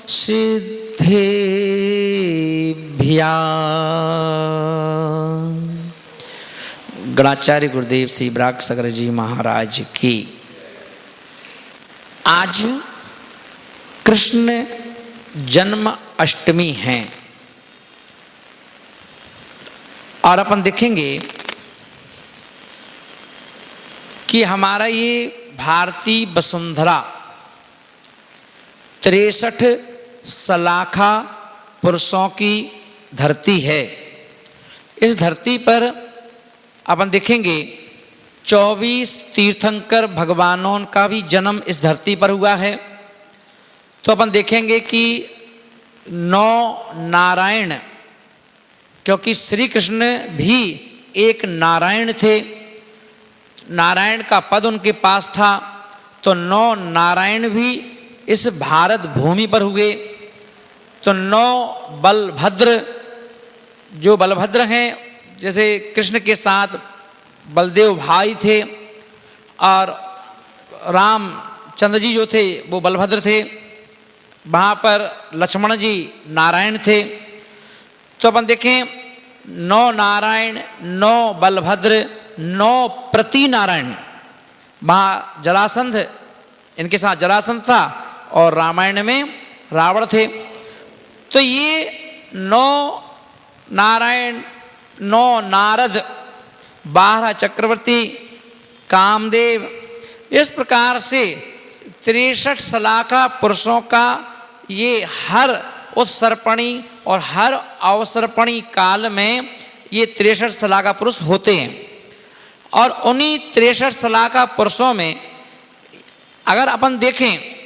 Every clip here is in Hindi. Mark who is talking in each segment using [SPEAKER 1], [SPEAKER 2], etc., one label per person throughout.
[SPEAKER 1] सिद्धेभ्या। गणाचार्य गुरुदेव श्री ब्राक सागर जी महाराज की। आज कृष्ण जन्म अष्टमी है और अपन देखेंगे कि हमारा ये भारतीय वसुंधरा 63 सलाखा पुरुषों की धरती है। इस धरती पर अपन देखेंगे 24 तीर्थंकर भगवानों का भी जन्म इस धरती पर हुआ है। तो अपन देखेंगे कि 9 नारायण, क्योंकि श्री कृष्ण भी एक नारायण थे, नारायण का पद उनके पास था, तो 9 नारायण भी इस भारत भूमि पर हुए। तो 9 बलभद्र, जो बलभद्र हैं, जैसे कृष्ण के साथ बलदेव भाई थे और रामचंद्र जी जो थे वो बलभद्र थे, वहाँ पर लक्ष्मण जी नारायण थे। तो अपन देखें 9 नारायण, 9 बलभद्र, 9 प्रति नारायण। वहाँ जरासंध, इनके साथ जरासंध था और रामायण में रावण थे। तो ये 9 नारायण, 9 नारद, 12 चक्रवर्ती, कामदेव, इस प्रकार से 63 सलाखा पुरुषों का ये हर उत्सर्पणी और हर अवसर्पणी काल में ये 63 सलाखा पुरुष होते हैं। और उन्हीं 63 सलाखा पुरुषों में अगर अपन देखें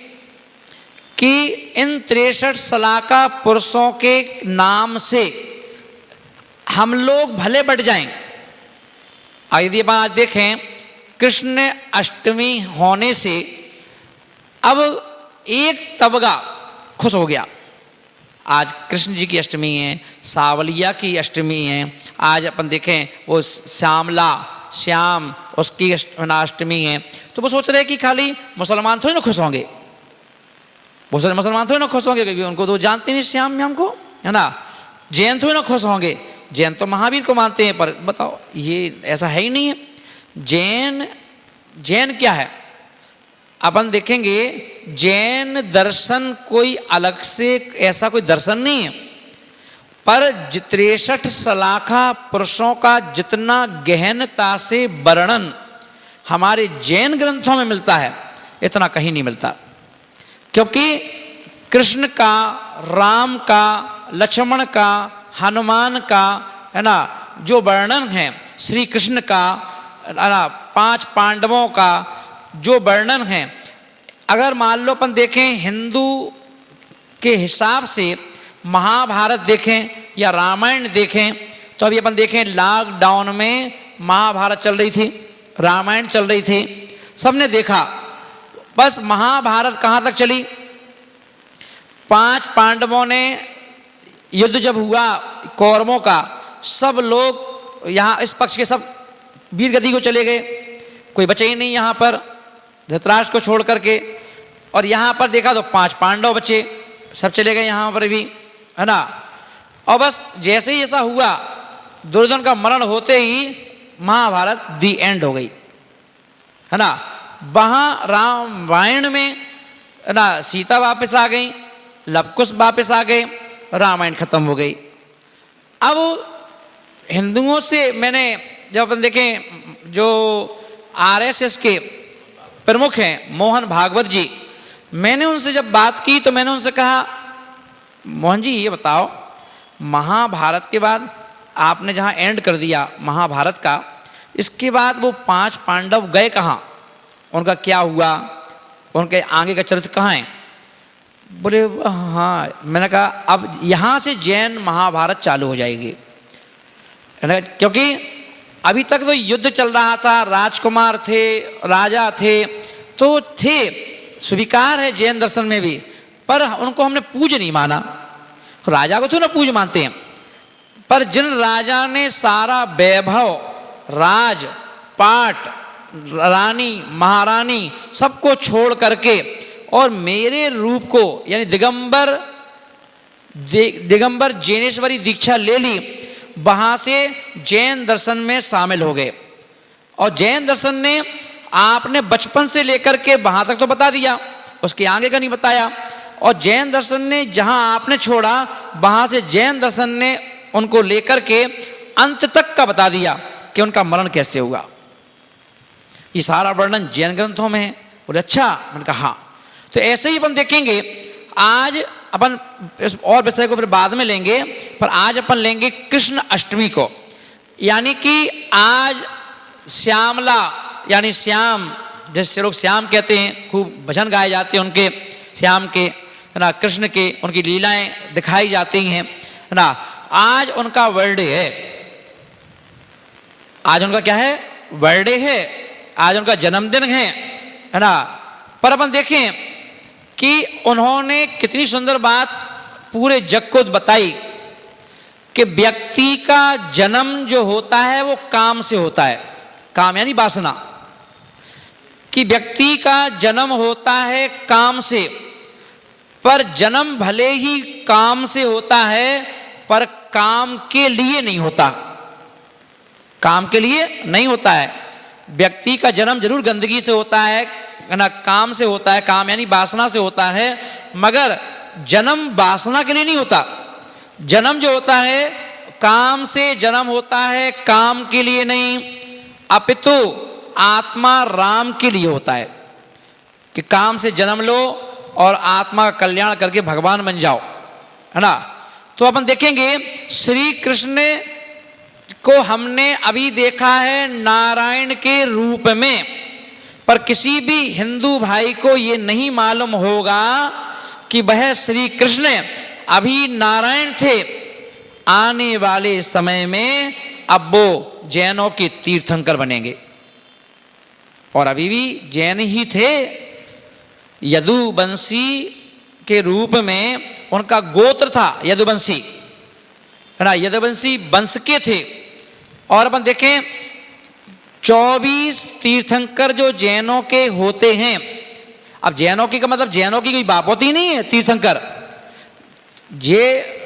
[SPEAKER 1] कि इन 63 सलाखा पुरुषों के नाम से हम लोग भले बढ़ जाएं। यदि अपन आज देखें कृष्ण अष्टमी होने से अब एक तबका खुश हो गया। आज कृष्ण जी की अष्टमी है, सावलिया की अष्टमी है। आज अपन देखें वो श्यामला, श्याम, उसकी अष्टमी है। तो वो सोच रहे हैं कि खाली मुसलमान थोड़ी ना खुश होंगे, मुसलमान थोड़ी ना खुश होंगे, क्योंकि उनको तो जानते नहीं श्याम म्याम को, है ना। जैन थोड़ी ना खुश होंगे, जैन तो महावीर को मानते हैं, पर बताओ ये ऐसा है ही नहीं है। जैन क्या है अपन देखेंगे, जैन दर्शन कोई अलग से ऐसा कोई दर्शन नहीं है, पर 63 सलाखा पुरुषों का जितना गहनता से वर्णन हमारे जैन ग्रंथों में मिलता है इतना कहीं नहीं मिलता। क्योंकि कृष्ण का, राम का, लक्ष्मण का, हनुमान का, है ना, जो वर्णन है, श्री कृष्ण का, है ना, 5 पांडवों का जो वर्णन है, अगर मान लो अपन देखें हिंदू के हिसाब से महाभारत देखें या रामायण देखें, तो अभी अपन देखें लॉकडाउन में महाभारत चल रही थी, रामायण चल रही थी, सबने देखा। बस महाभारत कहाँ तक चली, 5 पांडवों ने युद्ध जब हुआ कौरवों का, सब लोग यहाँ इस पक्ष के सब वीर गति को चले गए, कोई बचे ही नहीं यहाँ पर धृतराष्ट्र को छोड़ करके। और यहाँ पर देखा तो 5 पांडव बचे, सब चले गए यहाँ पर भी, है ना। और बस जैसे ही ऐसा हुआ, दुर्योधन का मरण होते ही महाभारत दी एंड हो गई, है ना। वहाँ रामायण में, है ना, सीता वापस आ गई, लवकुश वापस आ गए, रामायण खत्म हो गई। अब हिंदुओं से मैंने जब अपन देखें जो आरएसएस के प्रमुख हैं मोहन भागवत जी, मैंने उनसे जब बात की तो मैंने उनसे कहा, मोहन जी ये बताओ, महाभारत के बाद आपने जहाँ एंड कर दिया महाभारत का, इसके बाद वो 5 पांडव गए कहाँ, उनका क्या हुआ, उनके आगे का चरित्र कहाँ है। बोले हाँ। मैंने कहा अब यहाँ से जैन महाभारत चालू हो जाएगी, क्योंकि अभी तक तो युद्ध चल रहा था, राजकुमार थे, राजा थे, तो थे, स्वीकार है जैन दर्शन में भी, पर उनको हमने पूज नहीं माना। राजा को तो ना पूज मानते हैं, पर जिन राजा ने सारा वैभव, राज पाट, रानी महारानी सबको छोड़ करके और मेरे रूप को यानी दिगंबर दिगंबर जैनेश्वरी दीक्षा ले ली, वहां से जैन दर्शन में शामिल हो गए। और जैन दर्शन ने आपने बचपन से लेकर के वहां तक तो बता दिया, उसके आगे का नहीं बताया। और जैन दर्शन ने जहां आपने छोड़ा, वहां से जैन दर्शन ने उनको लेकर के अंत तक का बता दिया कि उनका मरण कैसे हुआ। ये सारा वर्णन जैन ग्रंथों में है। बोले अच्छा, मैंने कहा हाँ। तो ऐसे ही अपन देखेंगे, आज अपन इस और विषय को फिर बाद में लेंगे, पर आज अपन लेंगे कृष्ण अष्टमी को। यानी कि आज श्यामला यानी श्याम, जैसे लोग श्याम कहते हैं, खूब भजन गाए जाते हैं उनके, श्याम के, है ना, कृष्ण के, उनकी लीलाएं दिखाई जाती हैं, है ना। आज उनका बर्थडे है, आज उनका क्या है, बर्थडे है, आज उनका जन्मदिन है ना। पर अपन देखें कि उन्होंने कितनी सुंदर बात पूरे जग को बताई कि व्यक्ति का जन्म जो होता है वो काम से होता है। काम यानी वासना, कि व्यक्ति का जन्म होता है काम से, पर जन्म भले ही काम से होता है, पर काम के लिए नहीं होता, काम के लिए नहीं होता है। व्यक्ति का जन्म जरूर गंदगी से होता है ना, काम से होता है, काम यानी वासना से होता है, मगर जन्म वासना के लिए नहीं होता। जन्म जो होता है काम से जन्म होता है, काम के लिए नहीं, अपितु आत्मा राम के लिए होता है, कि काम से जन्म लो और आत्मा का कल्याण करके भगवान बन जाओ, है ना। तो अपन देखेंगे श्री कृष्ण को हमने अभी देखा है नारायण के रूप में, पर किसी भी हिंदू भाई को ये नहीं मालूम होगा कि वह श्री कृष्ण अभी नारायण थे। आने वाले समय में अब वो जैनों के तीर्थंकर बनेंगे, और अभी भी जैन ही थे। यदुवंशी के रूप में उनका गोत्र था यदुवंशी, है ना, यदुवंशी वंश के थे। और अपन देखें 24 तीर्थंकर जो जैनों के होते हैं। अब जैनों की का मतलब जैनों की कोई बात होती नहीं है तीर्थंकर, ये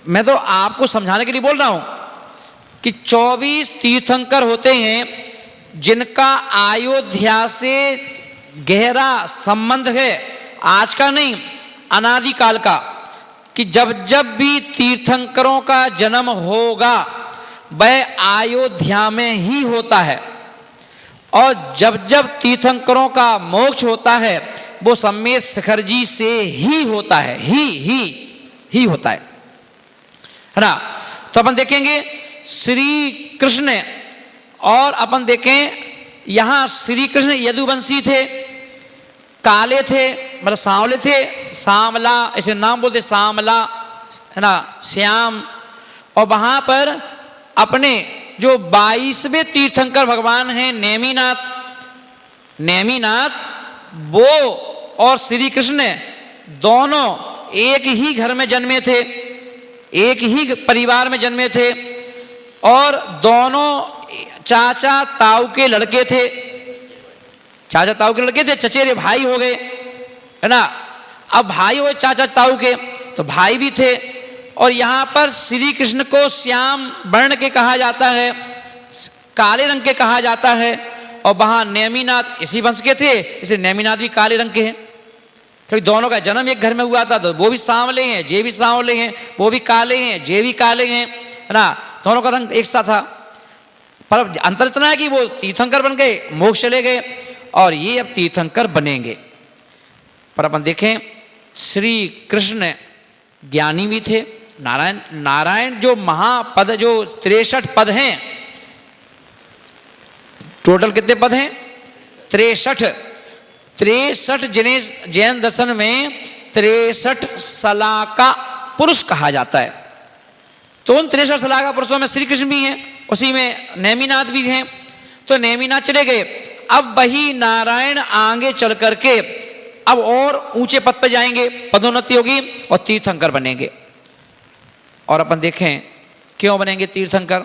[SPEAKER 1] मैं तो आपको समझाने के लिए बोल रहा हूं कि 24 तीर्थंकर होते हैं जिनका अयोध्या से गहरा संबंध है, आज का नहीं अनादिकाल का, कि जब जब भी तीर्थंकरों का जन्म होगा वह अयोध्या में ही होता है, और जब जब तीर्थंकरों का मोक्ष होता है वो सम्मेद शिखर जी से ही होता है, ही होता है ना। तो अपन देखेंगे श्री कृष्ण, और अपन देखें यहां श्री कृष्ण यदुवंशी थे, काले थे, मतलब सांवले थे, सांवला ऐसे नाम बोलते, सांवला, है ना, श्याम। और वहां पर अपने जो 22वें तीर्थंकर भगवान हैं नेमिनाथ, वो और श्री कृष्ण दोनों एक ही घर में जन्मे थे, एक ही परिवार में जन्मे थे, और दोनों चाचा ताऊ के लड़के थे, चाचा ताऊ के लड़के थे, चचेरे भाई हो गए, है ना। अब भाई हो चाचा ताऊ के, तो भाई भी थे। और यहां पर श्री कृष्ण को श्याम वर्ण के कहा जाता है, काले रंग के कहा जाता है, और वहां नेमिनाथ इसी वंश के थे, इसलिए नेमिनाथ भी काले रंग के हैं, क्योंकि दोनों का जन्म एक घर में हुआ था। तो वो भी सांवले हैं, जे भी सांवले हैं, वो भी काले हैं, जे भी काले हैं, है ना, दोनों का रंग एक सा था। पर अंतर इतना है कि वो तीर्थंकर बन गए, मोक्ष चले गए, और ये अब तीर्थंकर बनेंगे। पर अपन देखें श्री कृष्ण ज्ञानी भी थे। नारायण जो महापद, जो 63 पद हैं, टोटल कितने पद हैं? 63 जिन्हें जैन दर्शन में 63 सलाका पुरुष कहा जाता है। तो उन 63 सलाका पुरुषों में श्री कृष्ण भी हैं, उसी में नेमिनाथ भी हैं। तो नेमिनाथ चले गए, अब वही नारायण आगे चल करके अब और ऊंचे पद पर जाएंगे, पदोन्नति होगी और तीर्थंकर बनेंगे। और अपन देखें क्यों बनेंगे तीर्थंकर,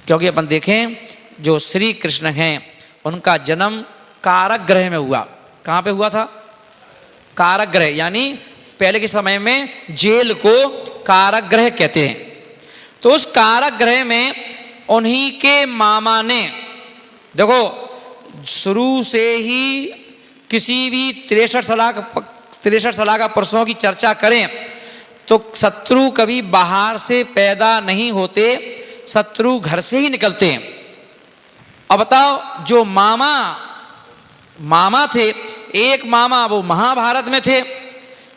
[SPEAKER 1] क्योंकि अपन देखें जो श्री कृष्ण हैं उनका जन्म कारागृह में हुआ। कहां पे हुआ था? कारागृह, यानी पहले के समय में जेल को कारागृह कहते हैं। तो उस कारागृह में उन्हीं के मामा ने, देखो शुरू से ही किसी भी 63 साल का पुरुषों की चर्चा करें तो शत्रु कभी बाहर से पैदा नहीं होते, शत्रु घर से ही निकलते हैं। अब बताओ, जो मामा थे, एक मामा वो महाभारत में थे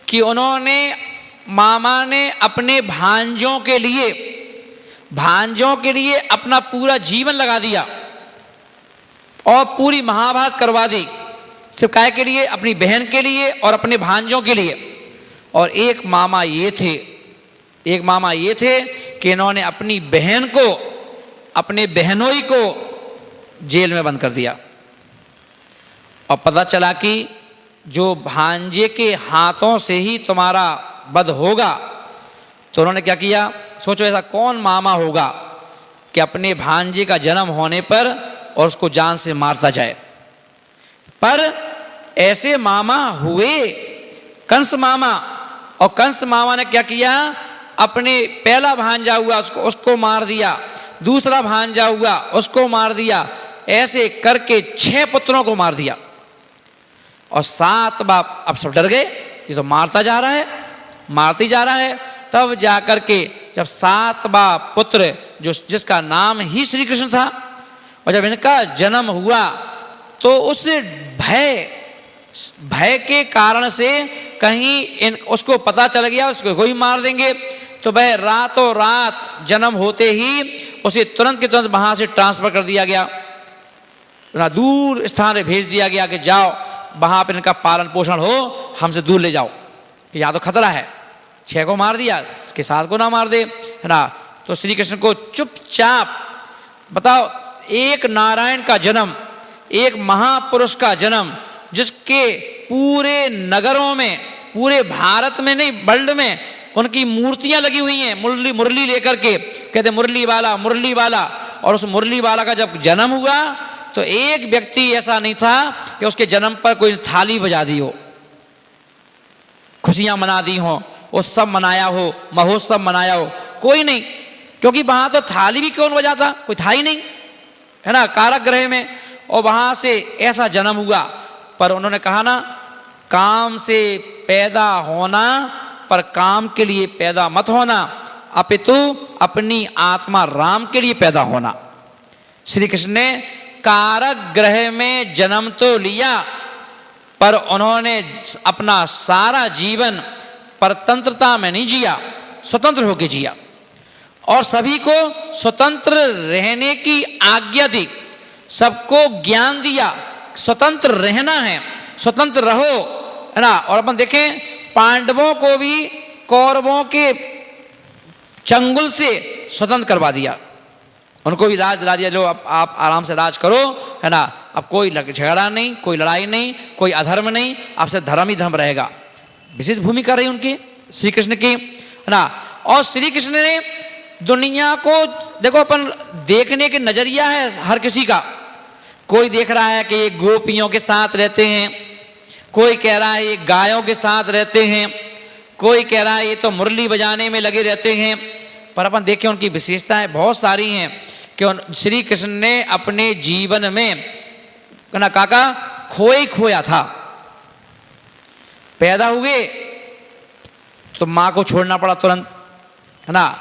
[SPEAKER 1] कि मामा ने अपने भांजों के लिए अपना पूरा जीवन लगा दिया और पूरी महाभारत करवा दी, सिर्फ काय के लिए, अपनी बहन के लिए और अपने भांजों के लिए। और एक मामा ये थे कि इन्होंने अपनी बहन को, अपने बहनोई को जेल में बंद कर दिया। और पता चला कि जो भांजे के हाथों से ही तुम्हारा वध होगा, तो उन्होंने क्या किया, सोचो ऐसा कौन मामा होगा कि अपने भांजे का जन्म होने पर और उसको जान से मारता जाए। पर ऐसे मामा हुए कंस मामा, और कंस मामा ने क्या किया, अपने पहला भांजा हुआ उसको मार दिया, दूसरा भांजा हुआ उसको मार दिया, ऐसे करके 6 पुत्रों को मार दिया। और 7 बाप अब सब डर गए, ये तो मारते जा रहा है। तब जाकर के जब 7वां पुत्र जिसका नाम ही श्री कृष्ण था, और जब इनका जन्म हुआ तो उस भय के कारण से कहीं उसको पता चल गया उसको कोई मार देंगे, तो वह रातों रात जन्म होते ही उसे तुरंत के तुरंत वहां से ट्रांसफर कर दिया गया, ना दूर स्थान पे भेज दिया गया कि जाओ वहां पर इनका पालन पोषण हो, हमसे दूर ले जाओ कि यहाँ तो खतरा है। 6 को मार दिया, इसके 7 को ना मार दे, है ना। तो श्री कृष्ण को चुपचाप, बताओ, एक नारायण का जन्म, एक महापुरुष का जन्म, जिसके पूरे नगरों में, पूरे भारत में नहीं वर्ल्ड में उनकी मूर्तियां लगी हुई हैं, मुरली लेकर के कहते मुरली वाला। और उस मुरली वाला का जब जन्म हुआ तो एक व्यक्ति ऐसा नहीं था कि उसके जन्म पर कोई थाली बजा दी हो, खुशियां मना दी हो, उत्सव मनाया हो, महोत्सव मनाया हो, कोई नहीं। क्योंकि वहां तो थाली भी कौन बजाता, कोई था ही नहीं, है ना, कारागृह में। और वहां से ऐसा जन्म हुआ। पर उन्होंने कहा ना, काम से पैदा होना पर काम के लिए पैदा मत होना, अपितु अपनी आत्मा राम के लिए पैदा होना। श्री कृष्ण ने कारागृह में जन्म तो लिया, पर उन्होंने अपना सारा जीवन परतंत्रता में नहीं जिया, स्वतंत्र होकर जिया और सभी को स्वतंत्र रहने की आज्ञा दी, सबको ज्ञान दिया, स्वतंत्र रहना है, स्वतंत्र रहो, है ना। और अपन देखें, पांडवों को भी कौरवों के चंगुल से स्वतंत्र करवा दिया, उनको भी राज दिला दिया, लो आप आराम से राज करो, है ना। अब कोई झगड़ा नहीं, कोई लड़ाई नहीं, कोई अधर्म नहीं, आपसे धर्म ही धर्म रहेगा। विशेष भूमिका रही उनकी, श्री कृष्ण की, है ना। और श्री कृष्ण ने दुनिया को, देखो अपन देखने के नजरिया है हर किसी का, कोई देख रहा है कि ये गोपियों के साथ रहते हैं, कोई कह रहा है ये गायों के साथ रहते हैं, कोई कह रहा है ये तो मुरली बजाने में लगे रहते हैं। पर अपन देखें उनकी विशेषताएं बहुत सारी हैं कि श्री कृष्ण ने अपने जीवन में ना काका खोया था। पैदा हुए तो माँ को छोड़ना पड़ा तुरंत, है ना,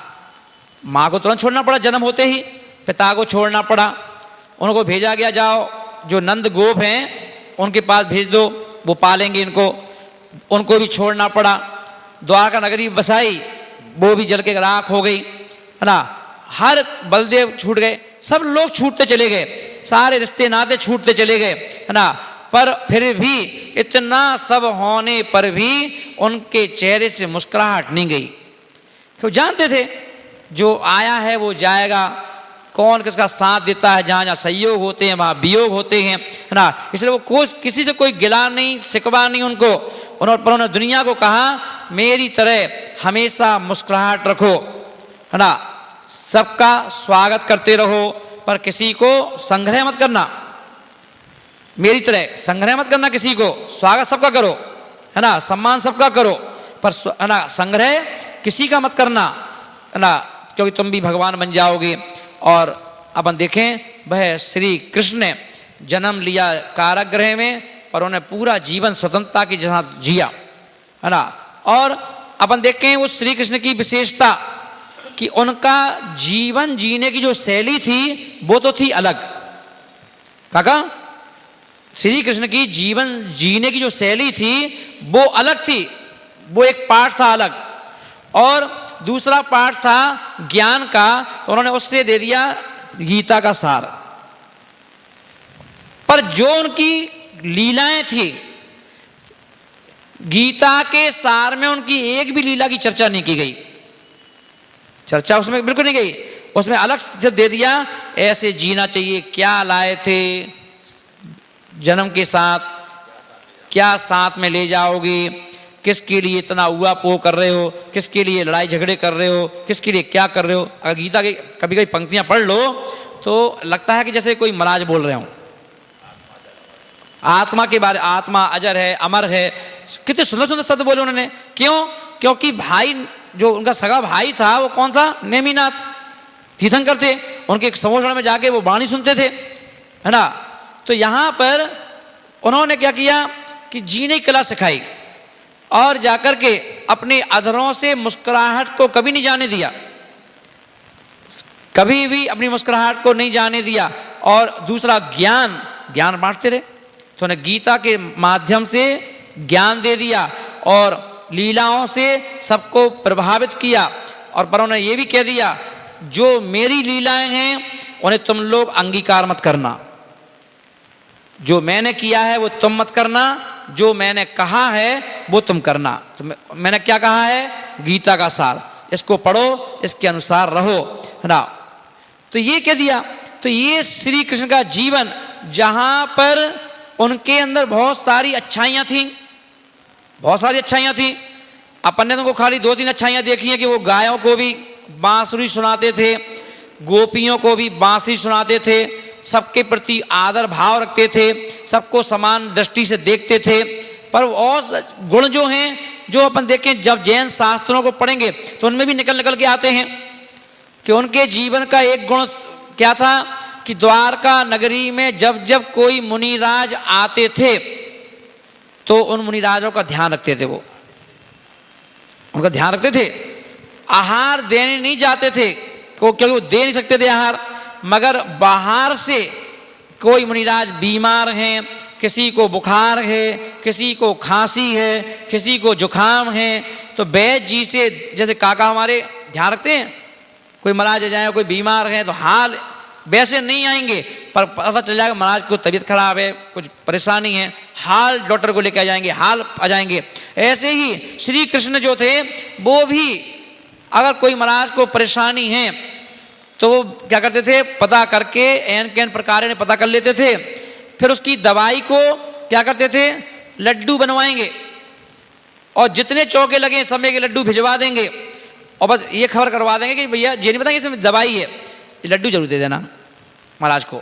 [SPEAKER 1] माँ को तुरंत छोड़ना पड़ा, जन्म होते ही पिता को छोड़ना पड़ा, उनको भेजा गया, जाओ जो नंद गोप हैं उनके पास भेज दो, वो पालेंगे इनको, उनको भी छोड़ना पड़ा। द्वारका नगरी बसाई, वो भी जल के राख हो गई, है ना। हर बलदेव छूट गए, सब लोग छूटते चले गए, सारे रिश्ते नाते छूटते चले गए, है ना। पर फिर भी इतना सब होने पर भी उनके चेहरे से मुस्कुराहट नहीं गई, क्यों जानते थे जो आया है वो जाएगा, कौन किसका साथ देता है, जहाँ जहाँ सहयोग होते हैं वहाँ वियोग होते हैं, है ना। इसलिए वो किसी से कोई गिला नहीं, शिकवा नहीं उनको। उन्होंने दुनिया को कहा मेरी तरह हमेशा मुस्कुराहट रखो, है ना, सबका स्वागत करते रहो, पर किसी को संग्रह मत करना, मेरी तरह संग्रह मत करना किसी को, स्वागत सबका करो, है ना, सम्मान सबका करो, पर है ना संग्रह किसी का मत करना, है ना, क्योंकि तुम भी भगवान बन जाओगे। और अपन देखें वह श्री कृष्ण ने जन्म लिया कारागृह में, पर उन्हें पूरा जीवन स्वतंत्रता के साथ जिया, है ना। और अपन देखें उस श्री कृष्ण की विशेषता कि उनका जीवन जीने की जो शैली थी वो तो थी अलग। काका, श्री कृष्ण की जीवन जीने की जो शैली थी वो अलग थी, वो एक पाठ था अलग, और दूसरा पाठ था ज्ञान का, तो उन्होंने उससे दे दिया गीता का सार। पर जो उनकी लीलाएं थी, गीता के सार में उनकी एक भी लीला की चर्चा नहीं की गई, चर्चा उसमें बिल्कुल नहीं गई। उसमें अलग से दे दिया ऐसे जीना चाहिए, क्या लाए थे जन्म के साथ, क्या साथ में ले जाओगे, किसके लिए इतना हुआ पो कर रहे हो, किसके लिए लड़ाई झगड़े कर रहे हो, किसके लिए क्या कर रहे हो। अगर गीता की कभी कभी पंक्तियां पढ़ लो तो लगता है कि जैसे कोई महाराज बोल रहे हो। आत्मा के बारे, आत्मा अजर है, अमर है, कितने सुंदर सुंदर शब्द बोले उन्होंने। क्यों? क्योंकि भाई जो उनका सगा भाई था वो कौन था? नेमिनाथ तीर्थंकर थे, उनके समोषण में जाके वो वाणी सुनते थे, है ना। तो यहां पर उन्होंने क्या किया कि जीने की कला सिखाई, और जाकर के अपने अधरों से मुस्कुराहट को कभी नहीं जाने दिया, कभी भी अपनी मुस्कुराहट को नहीं जाने दिया। और दूसरा ज्ञान बांटते रहे, तो उन्हें गीता के माध्यम से ज्ञान दे दिया और लीलाओं से सबको प्रभावित किया। और पर उन्होंने ये भी कह दिया जो मेरी लीलाएं हैं उन्हें तुम लोग अंगीकार मत करना, जो मैंने किया है वो तुम मत करना, जो मैंने कहा है वो तुम करना। तो मैंने क्या कहा है? गीता का सार, इसको पढ़ो, इसके अनुसार रहो, है ना। तो ये कह दिया। तो ये श्री कृष्ण का जीवन, जहां पर उनके अंदर बहुत सारी अच्छाइयां थी, बहुत सारी अच्छाइयां थी। अपन ने तो खाली 2-3 अच्छाइयां देखी हैं कि वो गायों को भी बांसुरी सुनाते थे, गोपियों को भी बांसुरी सुनाते थे, सबके प्रति आदर भाव रखते थे, सबको समान दृष्टि से देखते थे। पर और गुण जो हैं, जो अपन देखें जब जैन शास्त्रों को पढ़ेंगे तो उनमें भी निकल के आते हैं कि उनके जीवन का एक गुण क्या था कि द्वारका नगरी में जब जब कोई मुनिराज आते थे तो उन मुनिराजों का ध्यान रखते थे, वो उनका ध्यान रखते थे। आहार देने नहीं जाते थे क्योंकि वो दे नहीं सकते थे आहार, मगर बाहर से कोई मुनिराज बीमार हैं, किसी को बुखार है, किसी को खांसी है, किसी को जुखाम है, तो वैद्य जी से, जैसे काका हमारे ध्यान रखते हैं, कोई महाराज जाए कोई बीमार है तो हाल वैसे नहीं आएंगे, पर पता चल जाएगा महाराज को तबीयत खराब है, कुछ परेशानी है, हाल डॉक्टर को लेकर आ जाएंगे, हाल आ जाएंगे। ऐसे ही श्री कृष्ण जो थे वो भी अगर कोई महाराज को परेशानी है तो वो क्या करते थे, पता करके एन कैन प्रकार ने पता कर लेते थे, फिर उसकी दवाई को क्या करते थे, लड्डू बनवाएंगे और जितने चौके लगे समय के लड्डू भिजवा देंगे, और बस ये खबर करवा देंगे कि भैया ये नहीं बताएंगे इसमें दवाई है, ये लड्डू जरूर दे देना महाराज को।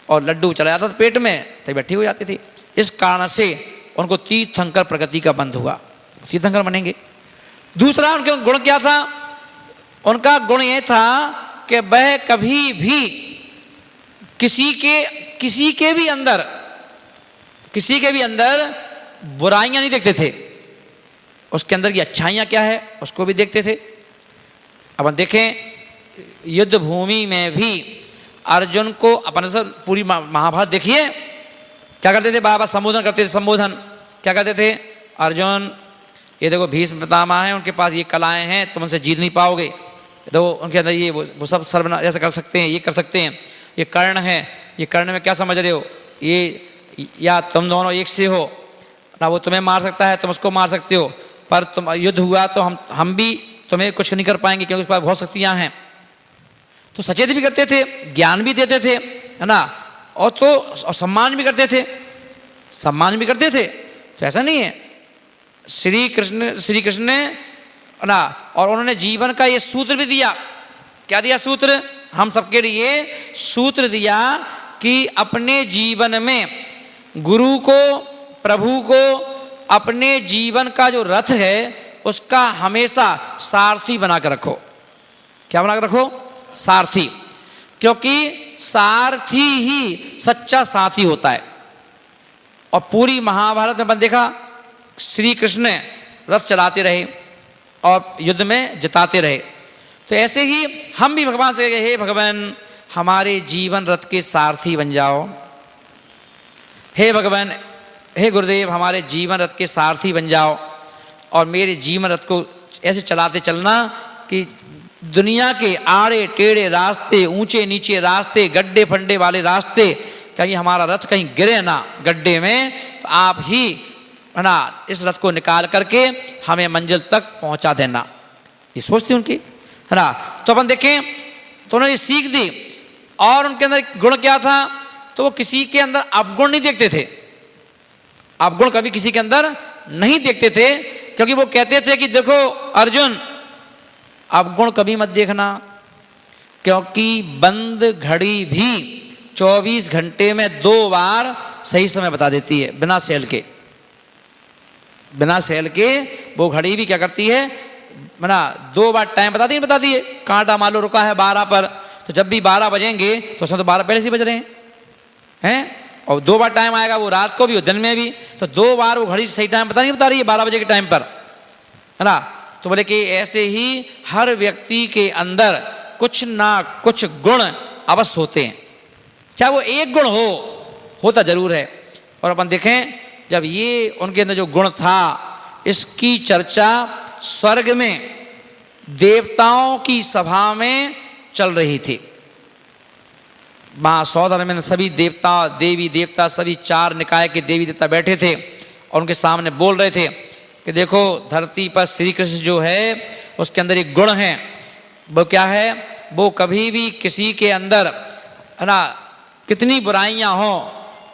[SPEAKER 1] और लड्डू चला जाता था पेट में, तबीयत ठीक हो जाती थी। इस कारण से उनको तीर्थंकर प्रगति का बंध हुआ, तीर्थंकर बनेंगे। दूसरा उनके गुण क्या था? उनका गुण ये था कि वह कभी भी किसी के भी अंदर बुराइयां नहीं देखते थे, उसके अंदर की अच्छाइयां क्या है उसको भी देखते थे। अपन देखें युद्ध भूमि में भी अर्जुन को, अपन से पूरी महाभारत देखिए, क्या करते थे, बाबा संबोधन करते थे। संबोधन क्या करते थे? अर्जुन ये देखो भीष्म पितामह हैं, उनके पास ये कलाएं हैं, तुम उनसे जीत नहीं पाओगे, देखो उनके अंदर ये वो सब सर्वनाश ऐसे कर सकते हैं, ये कर सकते हैं, ये कर्ण है, ये कर्ण में क्या समझ रहे हो, ये या तुम दोनों एक से हो ना, वो तुम्हें मार सकता है, तुम उसको मार सकते हो, पर तुम युद्ध हुआ तो हम भी तुम्हें कुछ नहीं कर पाएंगे क्योंकि उस पर बहुत शक्तियां हैं। तो सचेत भी करते थे, ज्ञान भी देते थे, है ना, और सम्मान भी करते थे। तो ऐसा नहीं है, श्री कृष्ण ने, है ना, और उन्होंने जीवन का ये सूत्र भी दिया। क्या दिया सूत्र? हम सबके लिए सूत्र दिया कि अपने जीवन में गुरु को, प्रभु को अपने जीवन का जो रथ है उसका हमेशा सारथी बना कर रखो। क्या बना कर रखो? सारथी। क्योंकि सारथी ही सच्चा साथी होता है। और पूरी महाभारत में अपन देखा श्री कृष्ण ने रथ चलाते रहे और युद्ध में जिताते रहे। तो ऐसे ही हम भी भगवान से कहे, हे भगवान हमारे जीवन रथ के सारथी बन जाओ। हे भगवान, हे गुरुदेव हमारे जीवन रथ के सारथी बन जाओ और मेरे जीवन रथ को ऐसे चलाते चलना कि दुनिया के आड़े टेढ़े रास्ते, ऊंचे नीचे रास्ते, गड्ढे फंडे वाले रास्ते, कहीं हमारा रथ कहीं गिरे ना गड्ढे में, तो आप ही है ना इस रथ को निकाल करके हमें मंजिल तक पहुंचा देना। ये सोचती उनकी, है ना। तो अपन देखें तो उन्होंने सीख दी। और उनके अंदर गुण क्या था? तो वो किसी के अंदर अवगुण नहीं देखते थे। अवगुण कभी किसी के अंदर नहीं देखते थे, क्योंकि वो कहते थे कि देखो अर्जुन अवगुण कभी मत देखना, क्योंकि बंद घड़ी भी 24 घंटे में 2 बार सही समय बता देती है, बिना सेल के। बिना सेल के वो घड़ी भी क्या करती है, ना 2 बार टाइम बताती है। कांटा मान लो रुका है 12 पर, तो जब भी 12 बजेंगे तो उसमें तो 12 पहले से बज रहे हैं। और 2 बार टाइम आएगा, वो रात को भी और दिन में भी, तो 2 बार वो घड़ी सही टाइम बता रही है 12 बजे के टाइम पर, है ना। तो बोले कि ऐसे ही हर व्यक्ति के अंदर कुछ ना कुछ गुण अवश्य होते हैं, चाहे वो एक गुण होता जरूर है। और अपन देखें जब ये उनके अंदर जो गुण था, इसकी चर्चा स्वर्ग में देवताओं की सभा में चल रही थी। महासौधर में सभी देवता, देवी देवता, सभी 4 निकाय के देवी देवता बैठे थे और उनके सामने बोल रहे थे कि देखो धरती पर श्री कृष्ण जो है उसके अंदर एक गुण है। वो क्या है? वो कभी भी किसी के अंदर, है ना, कितनी बुराइयां हों,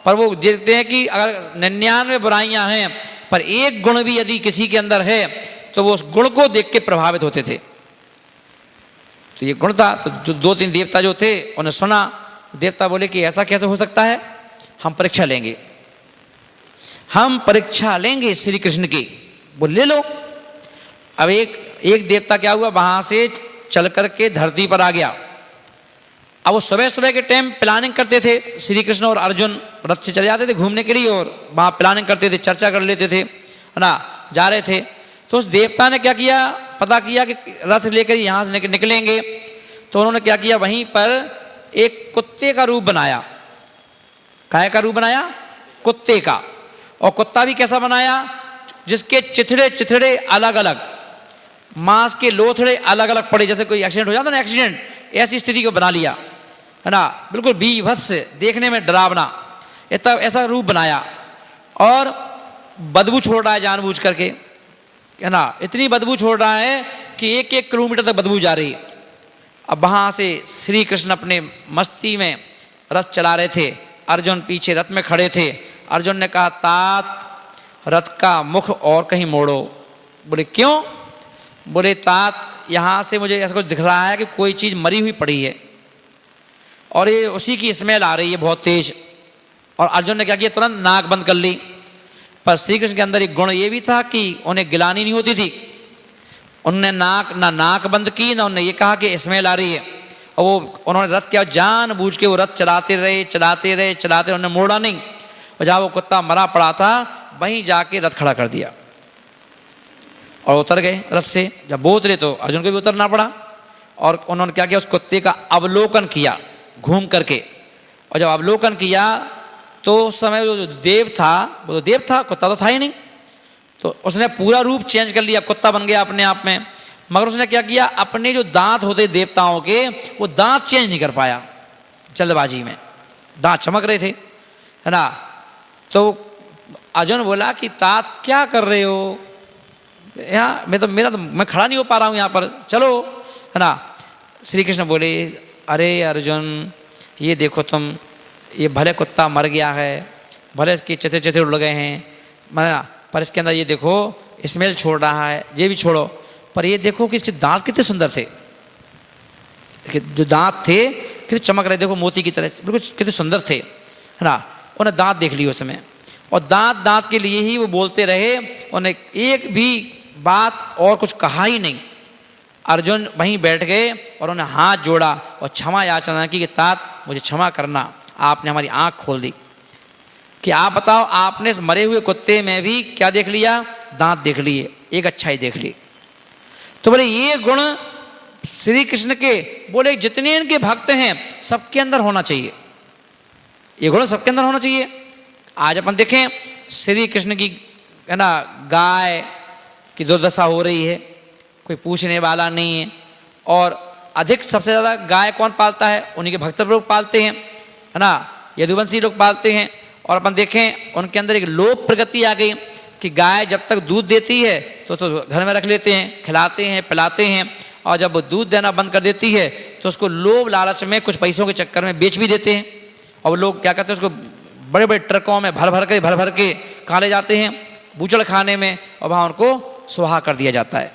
[SPEAKER 1] पर वो देखते हैं कि अगर 99 बुराइयां हैं पर एक गुण भी यदि किसी के अंदर है तो वो उस गुण को देख के प्रभावित होते थे। तो ये गुण था। तो जो 2-3 देवता जो थे उन्हें सुना, देवता बोले कि ऐसा कैसे हो सकता है, हम परीक्षा लेंगे, हम परीक्षा लेंगे श्री कृष्ण की। बोल ले लो। अब एक देवता क्या हुआ, वहां से चल करके धरती पर आ गया। अब वो सुबह सुबह के टाइम प्लानिंग करते थे, श्री कृष्ण और अर्जुन रथ से चले जाते थे घूमने के लिए और वहां प्लानिंग करते थे, चर्चा कर लेते थे, है ना, जा रहे थे। तो उस देवता ने क्या किया, पता किया कि रथ लेकर यहाँ से निकलेंगे, तो उन्होंने क्या किया, वहीं पर एक कुत्ते का रूप बनाया। काय का रूप बनाया? कुत्ते का। और कुत्ता भी कैसा बनाया, जिसके चिथड़े अलग अलग, मांस के लोथड़े अलग अलग पड़े, जैसे कोई एक्सीडेंट हो जाता ना, एक्सीडेंट, ऐसी स्थिति को बना लिया, है ना, बिल्कुल बीभत्स, देखने में डरावना, ऐसा रूप बनाया। और बदबू छोड़ रहा है जानबूझ करके, है ना, इतनी बदबू छोड़ रहा है कि 1-1 किलोमीटर तक बदबू जा रही। अब वहां से श्री कृष्ण अपने मस्ती में रथ चला रहे थे, अर्जुन पीछे रथ में खड़े थे। अर्जुन ने कहा, तात रथ का मुख और कहीं मोड़ो। बोले क्यों? बोले तात यहाँ से मुझे ऐसा कुछ दिख रहा है कि कोई चीज़ मरी हुई पड़ी है और ये उसी की स्मेल आ रही है बहुत तेज। और अर्जुन ने क्या किया, तुरंत नाक बंद कर ली। पर श्री कृष्ण के अंदर एक गुण ये भी था कि उन्हें गिलानी नहीं होती थी। उन्होंने ना नाक बंद की, ना उन्होंने ये कहा कि स्मेल आ रही है। और वो उन्होंने रथ क्या जानबूझ के वो रथ चलाते रहे, उन्होंने मोड़ा नहीं। और जहाँ वो कुत्ता मरा पड़ा था वहीं जाके रथ खड़ा कर दिया और उतर गए रथ से। जब वो उतरे तो अर्जुन को भी उतरना पड़ा। और उन्होंने क्या किया, उस कुत्ते का अवलोकन किया घूम करके। और जब अवलोकन किया तो उस समय जो देव था वो तो देव था, कुत्ता तो था ही नहीं। तो उसने पूरा रूप चेंज कर लिया, कुत्ता बन गया अपने आप में। मगर उसने क्या किया, अपने जो दांत होते देवताओं के, वो दांत चेंज नहीं कर पाया जल्दबाजी में, दांत चमक रहे थे, है ना। तो अर्जुन बोला कि तात क्या कर रहे हो यहाँ, मैं खड़ा नहीं हो पा रहा हूँ यहाँ पर, चलो, है ना। श्री कृष्ण बोले, अरे अर्जुन ये देखो तुम, ये भले कुत्ता मर गया है, भले इसके चिथे उड़ गए हैं, पर इसके अंदर ये देखो स्मेल छोड़ रहा है, ये भी छोड़ो, पर ये देखो कि इसके दांत कितने सुंदर थे, जो दांत थे कितने चमक रहे, देखो मोती की तरह, बिल्कुल कितने सुंदर थे, है ना। उन्हें दांत देख लिए उसमें। और दांत दांत के लिए ही वो बोलते रहे, उन्हें एक भी बात और कुछ कहा ही नहीं। अर्जुन वहीं बैठ गए और उन्हें हाथ जोड़ा और क्षमा याचना की कि तात मुझे क्षमा करना, आपने हमारी आंख खोल दी। कि आप बताओ, आपने इस मरे हुए कुत्ते में भी क्या देख लिया? दांत देख लिए, एक अच्छाई देख ली। तो बोले ये गुण श्री कृष्ण के, बोले जितने इनके भक्त हैं सबके अंदर होना चाहिए, ये गुण सबके अंदर होना चाहिए। आज अपन देखें श्री कृष्ण की है ना गाय की दुर्दशा हो रही है, कोई पूछने वाला नहीं है। और अधिक सबसे ज़्यादा गाय कौन पालता है? उन्हीं के भक्त लोग पालते हैं, है ना, यदुवंशी लोग पालते हैं। और अपन देखें उनके अंदर एक लोभ प्रगति आ गई कि गाय जब तक दूध देती है तो घर में रख लेते हैं, खिलाते हैं, पिलाते हैं। और जब वो दूध देना बंद कर देती है तो उसको लोभ लालच में कुछ पैसों के चक्कर में बेच भी देते हैं। और लोग क्या करते हैं, उसको बड़े बड़े ट्रकों में भर भर के कहाँ ले जाते हैं? बूचड़ खाने में, और वहाँ उनको सुहा कर दिया जाता है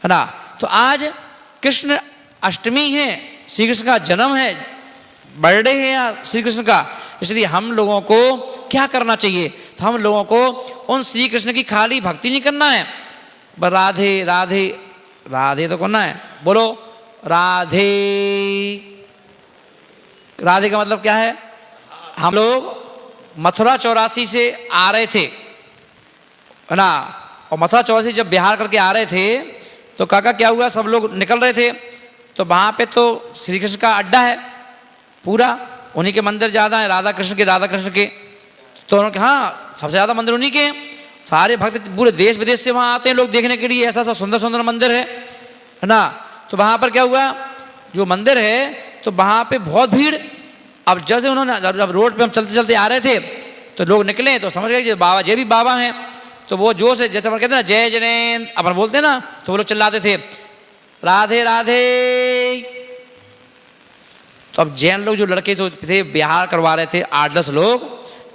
[SPEAKER 1] ना। तो आज कृष्ण अष्टमी है, श्री कृष्ण का जन्म है, बर्थडे है या श्री कृष्ण का, इसलिए हम लोगों को क्या करना चाहिए? तो हम लोगों को उन श्री कृष्ण की खाली भक्ति नहीं करना है, बस राधे राधे राधे तो करना है। बोलो राधे। राधे का मतलब क्या है? हम लोग मथुरा 84 से आ रहे थे, है ना, और मथुरा 84 जब बिहार करके आ रहे थे तो काका क्या हुआ, सब लोग निकल रहे थे तो वहाँ पे तो श्री कृष्ण का अड्डा है पूरा, उन्हीं के मंदिर ज़्यादा है, राधा कृष्ण के। तो उन्होंने कहा हाँ सबसे ज़्यादा मंदिर उन्हीं के हैं, सारे भक्त पूरे देश विदेश से वहाँ आते हैं लोग देखने के लिए, ऐसा सब सुंदर सुंदर मंदिर है ना। तो वहाँ पर क्या हुआ, जो मंदिर है तो वहाँ पे बहुत भीड़। अब जैसे उन्होंने जब रोड पे हम चलते चलते आ रहे थे तो लोग निकले तो समझ गए कि बाबा ये भी बाबा हैं। तो वो जोर से, जैसे अपन कहते हैं ना जय जनेन्द्र अपन बोलते हैं ना, तो वो लोग चिल्लाते थे राधे राधे। तो अब जैन लोग जो लड़के तो थे बिहार करवा रहे थे 8-10 लोग,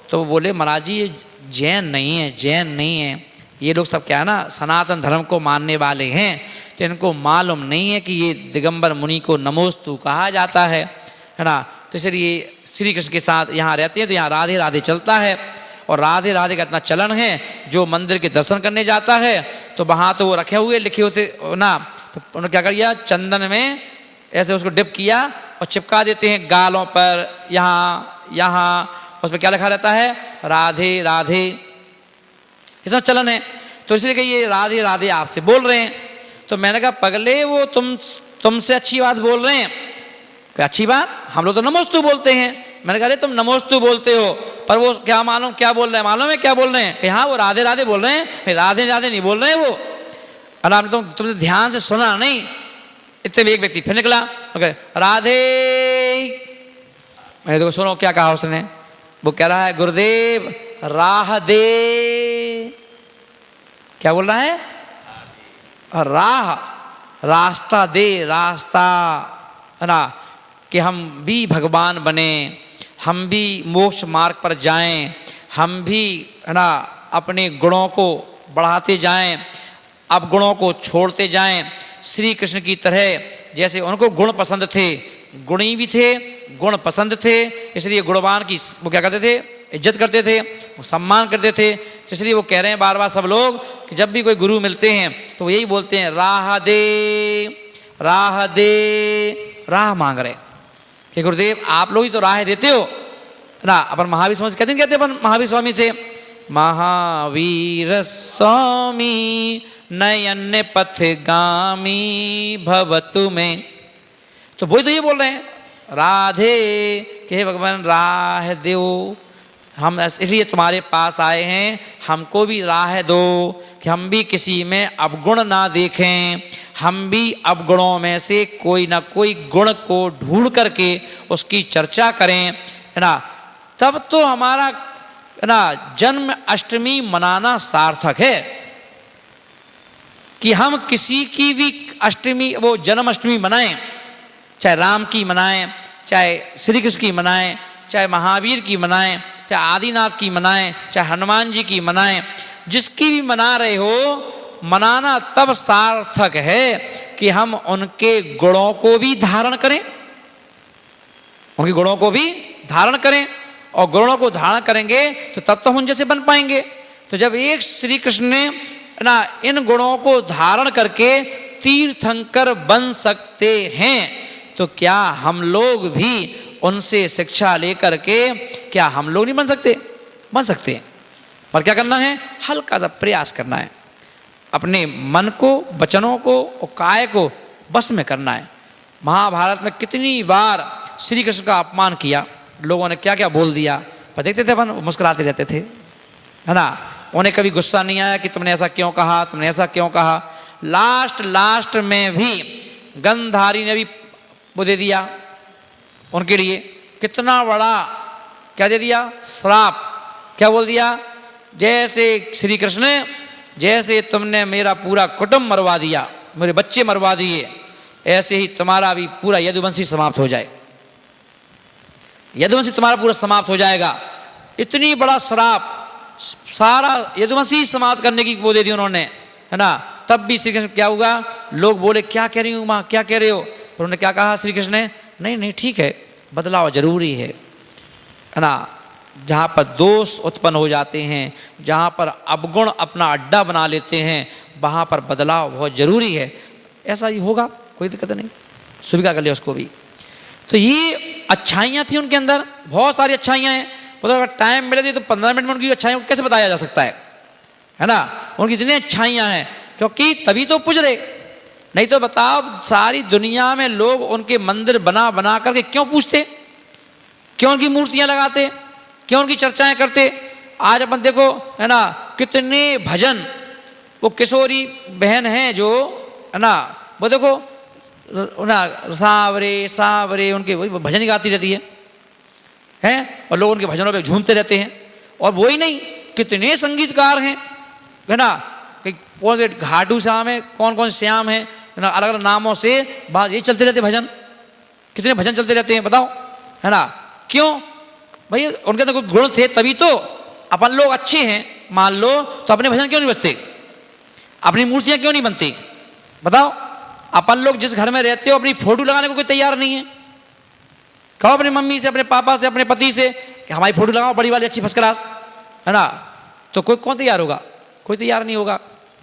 [SPEAKER 1] तो वो बोले महाराज जी ये जैन नहीं है, ये लोग सब क्या है ना सनातन धर्म को मानने वाले हैं, तो इनको मालूम नहीं है कि ये दिगंबर मुनि को नमोस्तु कहा जाता है ना। तो इसलिए श्री कृष्ण के साथ यहाँ रहते हैं तो यहाँ राधे राधे चलता है। और राधे राधे का इतना चलन है, जो मंदिर के दर्शन करने जाता है तो वहाँ तो वो रखे हुए लिखे होते ना, तो उन्होंने क्या कर दिया, चंदन में ऐसे उसको डिप किया और चिपका देते हैं गालों पर, यहाँ उस पर क्या लिखा रहता है, राधे राधे। इतना चलन है, तो इसलिए कि ये राधे राधे आपसे बोल रहे हैं। तो मैंने कहा पगले वो तुमसे अच्छी बात बोल रहे हैं। अच्छी बात, हम लोग तो नमोस्तु बोलते हैं। मैंने कहा अरे तुम नमोस्तु बोलते हो, पर वो क्या मालूम क्या बोल रहे हैं, मालूम है क्या बोल रहे हैं कि हाँ वो राधे राधे बोल रहे हैं, राधे राधे नहीं बोल रहे हैं वो। और आपने तुमने ध्यान से सुना नहीं। इतने में एक व्यक्ति फिर निकला, राधे। मैंने देखो सुनो क्या कहा उसने, वो कह रहा है गुरुदेव राह दे। क्या बोल रहा है? रास्ता दे, रास्ता, है ना, कि हम भी भगवान बने, हम भी मोक्ष मार्ग पर जाएं, हम भी है ना अपने गुणों को बढ़ाते जाएं, अवगुणों को छोड़ते जाएं, श्री कृष्ण की तरह। जैसे उनको गुण पसंद थे, गुणी भी थे, गुण पसंद थे, इसलिए गुणवान की वो क्या करते थे, इज्जत करते थे, सम्मान करते थे। तो इसलिए वो कह रहे हैं बार बार सब लोग कि जब भी कोई गुरु मिलते हैं तो वो यही बोलते हैं राह दे, राह दे, राह मांग रहे कि गुरुदेव आप लोग ही तो राह देते हो ना। अपन महावीर स्वामी से कहते अपन महावीर स्वामी से, महावीर स्वामी नयन पथगामी भवतु में। तो वही तो ये बोल रहे हैं राधे कि हे भगवान राह दो, हम इसलिए तुम्हारे पास आए हैं, हमको भी राह दो कि हम भी किसी में अवगुण ना देखें, हम भी अवगुणों में से कोई ना कोई गुण को ढूंढ करके उसकी चर्चा करें, है ना। तब तो हमारा है ना जन्म अष्टमी मनाना सार्थक है। कि हम किसी की भी अष्टमी, वो जन्म अष्टमी मनाएं, चाहे राम की मनाएं, चाहे श्री कृष्ण की मनाएं, चाहे महावीर की मनाएं, चाहे आदिनाथ की मनाएं, चाहे हनुमान जी की मनाएं, जिसकी भी मना रहे हो, मनाना तब सार्थक है कि हम उनके गुणों को भी धारण करें, उनके गुणों को भी धारण करें। और गुणों को धारण करेंगे तो तब तो हम जैसे बन पाएंगे। तो जब एक श्री कृष्ण ने ना इन गुणों को धारण करके तीर्थंकर बन सकते हैं, तो क्या हम लोग भी उनसे शिक्षा लेकर के क्या हम लोग नहीं बन सकते? बन सकते हैं, पर क्या करना है? हल्का सा प्रयास करना है, अपने मन को, वचनों को और काय को बस में करना है। महाभारत में कितनी बार श्री कृष्ण का अपमान किया, लोगों ने क्या क्या बोल दिया, पर देखते थे अपन मुस्कुराते रहते थे, है ना। उन्हें कभी गुस्सा नहीं आया कि तुमने ऐसा क्यों कहा, तुमने ऐसा क्यों कहा। लास्ट में भी गंधारी ने भी वो दे दिया उनके लिए, कितना बड़ा क्या दे दिया? श्राप। क्या बोल दिया? जैसे श्री कृष्ण, जैसे तुमने मेरा पूरा कुटुंब मरवा दिया, मेरे बच्चे मरवा दिए, ऐसे ही तुम्हारा भी पूरा यदुवंशी समाप्त हो जाए, यदुवंशी तुम्हारा पूरा समाप्त हो जाएगा। इतनी बड़ा श्राप, सारा यदुवंशी समाप्त करने की वो दे दी उन्होंने, है ना। तब भी श्री कृष्ण क्या हुआ? लोग बोले क्या कह रही हूँ माँ, क्या कह रहे हो? पर उन्होंने क्या कहा श्री कृष्ण ने? नहीं नहीं ठीक है, बदलाव जरूरी है ना। जहाँ पर दोष उत्पन्न हो जाते हैं, जहाँ पर अवगुण अपना अड्डा बना लेते हैं, वहाँ पर बदलाव बहुत जरूरी है। ऐसा ही होगा, कोई दिक्कत नहीं, स्वीकार कर लिया उसको भी। तो ये अच्छाइयाँ थी उनके अंदर, बहुत सारी अच्छाइयाँ हैं। मतलब अगर टाइम मिले तो 15 मिनट में उनकी अच्छाइयों को कैसे बताया जा सकता है ना। उनकी इतनी अच्छाइयाँ हैं, क्योंकि तभी तो पूज रहे। नहीं तो बताओ, सारी दुनिया में लोग उनके मंदिर बना बना करके क्यों पूछते, क्यों उनकी मूर्तियां लगाते, क्यों उनकी चर्चाएं करते। आज अपन देखो, है ना, कितने भजन, वो किशोरी बहन है जो, है ना, वो देखो ना, सावरे सावरे उनके वही भजन ही गाती रहती है, और लोग उनके भजनों पे झूमते रहते हैं। और वही नहीं, कितने संगीतकार हैं, है ना, कौन से घाटू श्याम है, कौन कौन श्याम है ना, अलग अलग नामों से बात यही चलते रहते भजन, कितने भजन चलते रहते हैं बताओ, है ना। क्यों भाई? उनके अंदर कुछ गुण थे, तभी तो अपन लोग अच्छे हैं मान लो, तो अपने भजन क्यों नहीं बजते, अपनी मूर्तियां क्यों नहीं बनती बताओ। अपन लोग जिस घर में रहते हो, अपनी फोटो लगाने को कोई तैयार नहीं है। कहो अपनी मम्मी से, अपने पापा से, अपने पति से कि हमारी फोटो लगाओ बड़ी वाली अच्छी फर्स्ट क्लास, है ना, तो कोई कौन तैयार होगा? कोई तैयार नहीं होगा।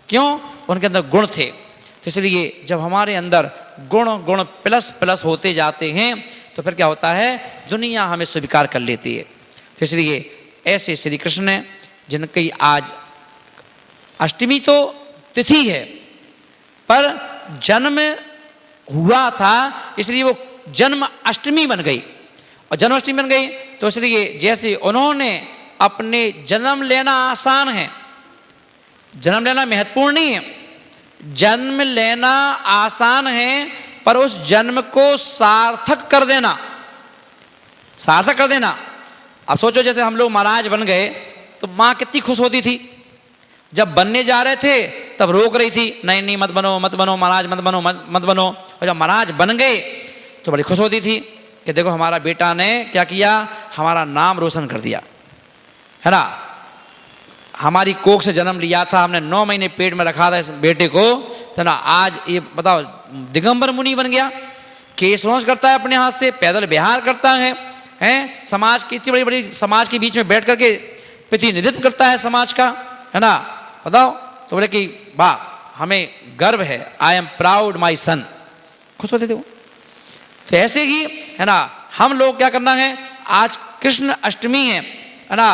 [SPEAKER 1] क्यों? उनके अंदर गुण थे। तो इसलिए जब हमारे अंदर गुण प्लस प्लस होते जाते हैं, तो फिर क्या होता है? दुनिया हमें स्वीकार कर लेती है। तो इसलिए ऐसे श्री कृष्ण ने, जिनकी आज अष्टमी तो तिथि है, पर जन्म हुआ था, इसलिए वो जन्म अष्टमी बन गई, और जन्माष्टमी बन गई। तो इसलिए जैसे उन्होंने अपने जन्म लेना आसान है, जन्म लेना महत्वपूर्ण नहीं है, जन्म लेना आसान है, पर उस जन्म को सार्थक कर देना, सार्थक कर देना। अब सोचो, जैसे हम लोग महाराज बन गए तो माँ कितनी खुश होती थी। जब बनने जा रहे थे तब रोक रही थी, नहीं नहीं मत बनो मत बनो महाराज, मत बनो मत बनो। और जब महाराज बन गए तो बड़ी खुश होती थी कि देखो हमारा बेटा ने क्या किया, हमारा नाम रोशन कर दिया, है ना। हमारी कोख से जन्म लिया था, हमने 9 महीने पेट में रखा था इस बेटे को, तो ना आज ये बताओ दिगंबर मुनि बन गया, केस रोज करता है अपने हाथ से, पैदल विहार करता है, समाज की इतनी बड़ी बड़ी समाज के बीच में बैठ करके प्रतिनिधित्व करता है समाज का, है ना। बताओ, तो बोले कि वाह हमें गर्व है, आई एम प्राउड माई सन, खुश होते थे वो। तो ऐसे ही, है ना, हम लोग क्या करना है, आज कृष्ण अष्टमी है ना,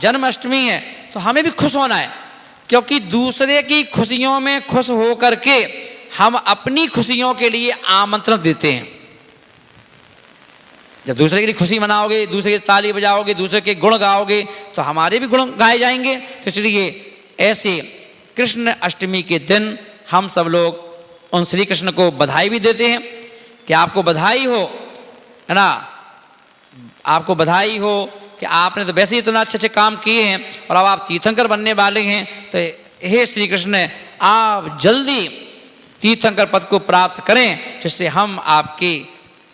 [SPEAKER 1] जन्म अष्टमी है, तो हमें भी खुश होना है, क्योंकि दूसरे की खुशियों में खुश हो करके हम अपनी खुशियों के लिए आमंत्रण देते हैं। जब दूसरे के लिए खुशी मनाओगे, दूसरे की ताली बजाओगे, दूसरे के गुण गाओगे, तो हमारे भी गुण गाए जाएंगे। तो इसलिए ऐसे कृष्ण अष्टमी के दिन हम सब लोग उन श्री कृष्ण को बधाई भी देते हैं कि आपको बधाई हो, है ना, आपको बधाई हो कि आपने तो वैसे ही इतना अच्छे अच्छे काम किए हैं और अब आप तीर्थंकर बनने वाले हैं। तो हे श्री कृष्ण, आप जल्दी तीर्थंकर पद को प्राप्त करें, जिससे हम आपके,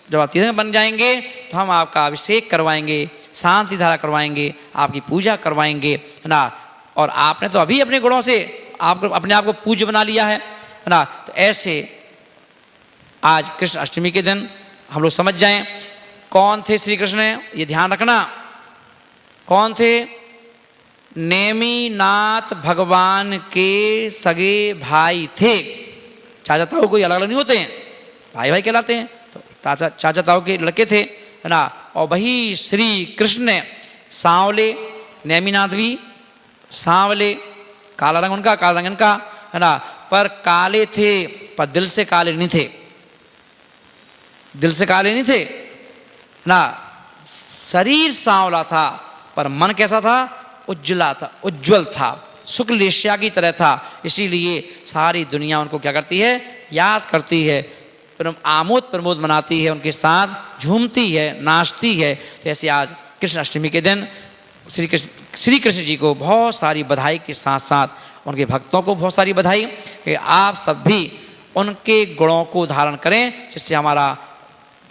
[SPEAKER 1] जब आप तीर्थंकर बन जाएंगे तो हम आपका अभिषेक करवाएंगे, शांति धारा करवाएंगे, आपकी पूजा करवाएंगे, है ना। और आपने तो अभी अपने गुणों से आपको अपने आप को पूज्य बना लिया है ना। तो ऐसे आज कृष्ण अष्टमी के दिन हम लोग समझ जाएं कौन थे श्री कृष्ण, ये ध्यान रखना। कौन थे? नेमिनाथ भगवान के सगे भाई थे। चाचा ताऊ कोई अलग अलग नहीं होते हैं, भाई भाई कहलाते हैं। तो चाचा ताऊ के लड़के थे, है ना। और वही श्री कृष्ण सांवले, नेमिनाथ भी सांवले, काला रंग उनका, काला रंग इनका, है ना। पर काले थे, पर दिल से काले नहीं थे, दिल से काले नहीं थे ना। शरीर सांवला था पर मन कैसा था? उज्ज्वला था, उज्ज्वल था, शुक्ल एशिया की तरह था। इसीलिए सारी दुनिया उनको क्या करती है? याद करती है, आमोद प्रमोद मनाती है, उनके साथ झूमती है, नाचती है। तो ऐसे आज कृष्ण अष्टमी के दिन श्री कृष्ण जी को बहुत सारी बधाई के साथ साथ उनके भक्तों को बहुत सारी बधाई कि आप सब भी उनके गुणों को धारण करें, जिससे हमारा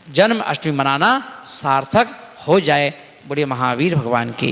[SPEAKER 1] जन्म अष्टमी मनाना सार्थक हो जाए। बड़े महावीर भगवान की